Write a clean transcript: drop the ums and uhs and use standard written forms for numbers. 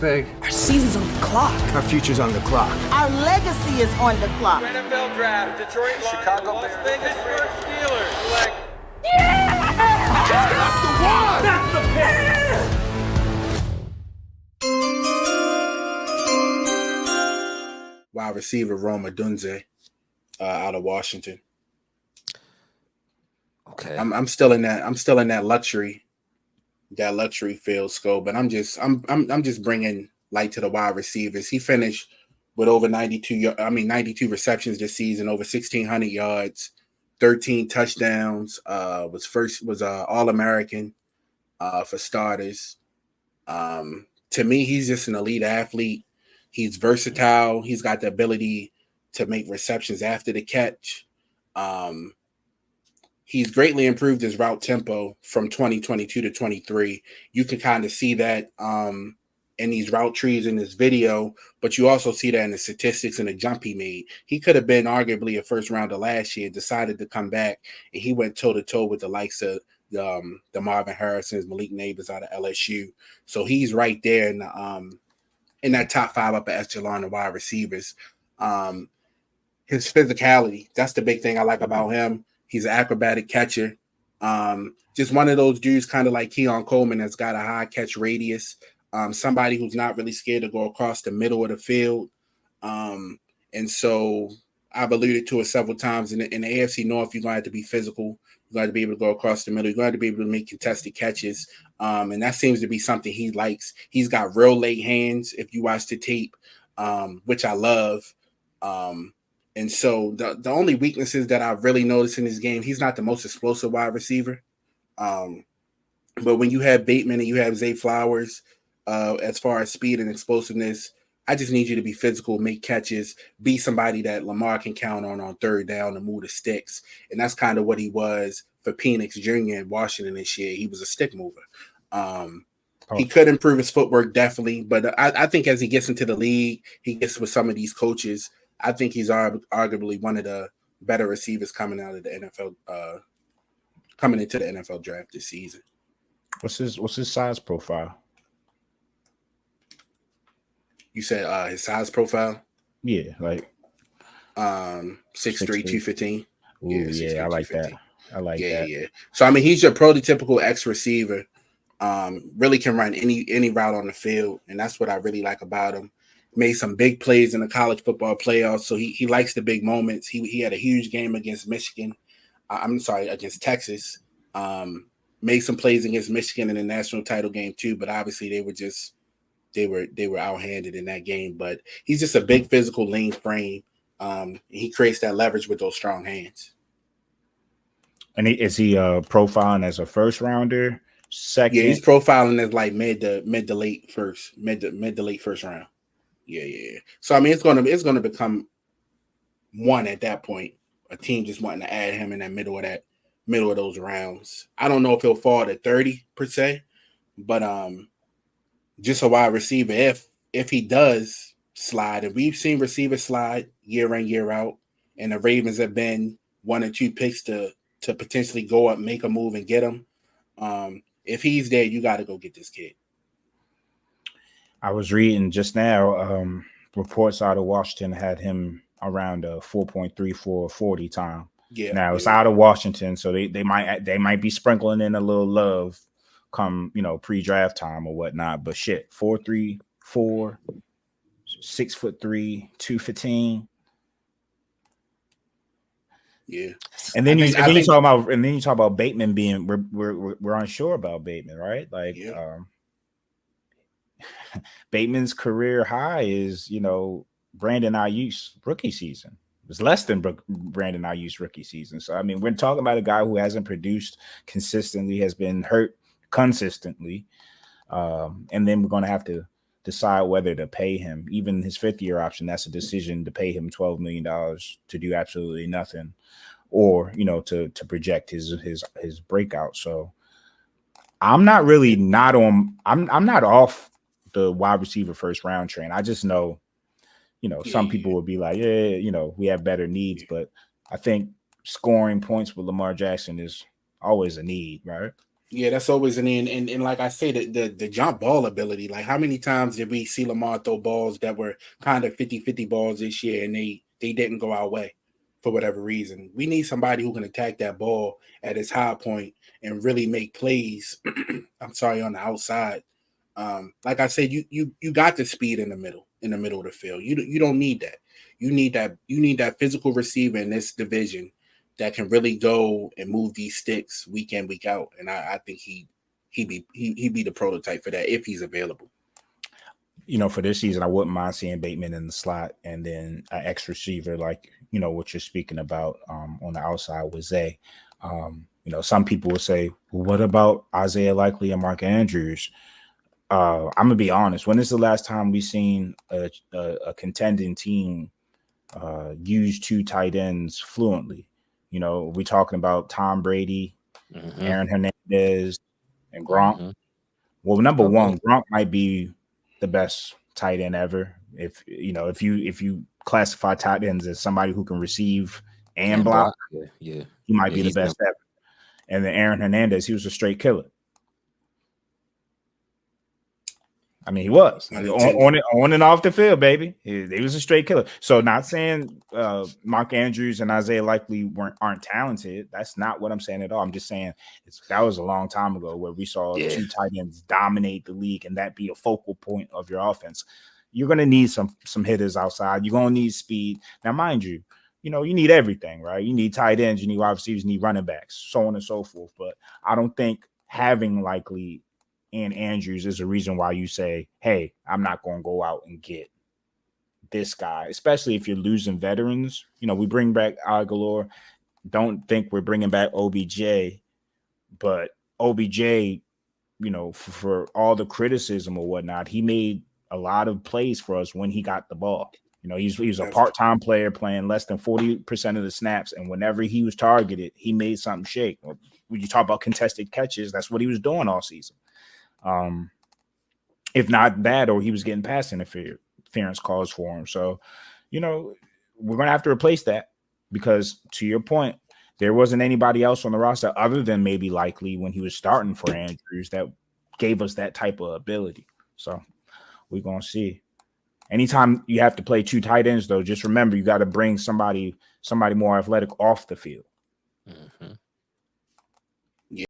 Big. Our season's on the clock. Our future's on the clock. Our legacy is on the clock. NFL draft, Detroit Lions, Chicago, Las Vegas, Pittsburgh Steelers. Like, Yeah! That's the one! That's the pick! Wide receiver Rome Odunze out of Washington. Okay. I'm still in that luxury field scope, but I'm just bringing light to the wide receivers. He finished with over 92 receptions this season, over 1,600 yards, 13 touchdowns. Was All-American for starters. To me, he's just an elite athlete. He's versatile. He's got the ability to make receptions after the catch. He's greatly improved his route tempo from 2022 to 23. You can kind of see that in these route trees in this video, but you also see that in the statistics and the jump he made. He could have been arguably a first rounder last year, decided to come back, and he went toe-to-toe with the likes of the Marvin Harrisons, Malik Neighbors out of LSU. So he's right there in that top 5 upper echelon of wide receivers. His physicality, that's the big thing I like about him. He's an acrobatic catcher. Just one of those dudes kind of like Keon Coleman that's got a high catch radius. Somebody who's not really scared to go across the middle of the field. And so I've alluded to it several times. In the AFC North, you're going to have to be physical. You're going to be able to go across the middle. You're going to have to be able to make contested catches. And that seems to be something he likes. He's got real late hands if you watch the tape, which I love. And so the only weaknesses that I've really noticed in his game, he's not the most explosive wide receiver. But when you have Bateman and you have Zay Flowers, as far as speed and explosiveness, I just need you to be physical, make catches, be somebody that Lamar can count on third down and move the sticks. And that's kind of what he was for Penix Jr. in Washington this year. He was a stick mover. He could improve his footwork, definitely. But I think as he gets into the league, he gets with some of these coaches, I think he's arguably one of the better receivers coming out of the NFL, coming into the NFL draft this season. What's his size profile? You said his size profile? Yeah, like 6'3", 215. Ooh, yeah, I like that. Yeah. So I mean, he's your prototypical X receiver. Really can run any route on the field, and that's what I really like about him. Made some big plays in the college football playoffs, so he likes the big moments. He had a huge game against Michigan. Against Texas. Made some plays against Michigan in the national title game too, but obviously they were outhanded in that game. But he's just a big physical lean frame. He creates that leverage with those strong hands. And is he profiling as a first rounder? Second? Yeah, he's profiling as like mid to late first round. Yeah. So I mean, it's gonna become one at that point. A team just wanting to add him in that middle of those rounds. I don't know if he'll fall to 30 per se, but just a wide receiver. If he does slide, and we've seen receivers slide year in, year out, and the Ravens have been 1 or 2 picks to potentially go up, make a move, and get him. If he's there, you got to go get this kid. I was reading just now, reports out of Washington had him around a 4.34 40 time. Yeah. Now it's out of Washington, so they might be sprinkling in a little love come, pre-draft time or whatnot. But shit, 4.34, 6'3", 215. Yeah. And then you talk about Bateman being we're unsure about Bateman, right? Like Bateman's career high is, Brandon Ayuk's rookie season. It was less than Brandon Ayuk's rookie season. So, I mean, we're talking about a guy who hasn't produced consistently, has been hurt consistently. And then we're going to have to decide whether to pay him. Even his 5th-year option, that's a decision to pay him $12 million to do absolutely nothing, or, to project his breakout. So I'm not really I'm not off the wide receiver first round train. I just know, some people would be like, we have better needs, but I think scoring points with Lamar Jackson is always a need, right? Yeah, that's always an end. And like I say, the jump ball ability, like how many times did we see Lamar throw balls that were kind of 50-50 balls this year and they didn't go our way for whatever reason? We need somebody who can attack that ball at its high point and really make plays. I'm sorry, on the outside. Like I said, you got the speed in the middle of the field. You don't need that. You need that physical receiver in this division that can really go and move these sticks week in, week out. And I think he'd be the prototype for that if he's available. You know, for this season, I wouldn't mind seeing Bateman in the slot and then an X receiver, like, you know, what you're speaking about on the outside with Zay. You know, some people will say, well, what about Isaiah Likely and Mark Andrews? I'm gonna be honest. When is the last time we seen a contending team use two tight ends fluently? You know, we're talking about Tom Brady, Aaron Hernandez, and Gronk. Well, number one, Gronk might be the best tight end ever. If you classify tight ends as somebody who can receive and block, he might be the best ever. And then Aaron Hernandez, he was a straight killer. I mean, he was on and off the field, baby. He was a straight killer. So, not saying Mark Andrews and Isaiah Likely aren't talented. That's not what I'm saying at all. I'm just saying that was a long time ago where we saw two tight ends dominate the league and that be a focal point of your offense. You're going to need some hitters outside. You're going to need speed. Now, mind you, you know, you need everything, right? You need tight ends, you need wide receivers, you need running backs, so on and so forth. But I don't think having Likely and Andrews is a reason why you say, hey, I'm not going to go out and get this guy, especially if you're losing veterans. You know, we bring back Aguilar. Don't think we're bringing back OBJ, but OBJ, you know, for all the criticism or whatnot, he made a lot of plays for us when he got the ball. You know, he was a part-time player playing less than 40% of the snaps, and whenever he was targeted, he made something shake. When you talk about contested catches, that's what he was doing all season. If not that, or he was getting pass interference calls for him. So, you know, we're going to have to replace that because, to your point, there wasn't anybody else on the roster other than maybe Likely when he was starting for Andrews that gave us that type of ability. So we're going to see. Anytime you have to play two tight ends, though, just remember you got to bring somebody more athletic off the field.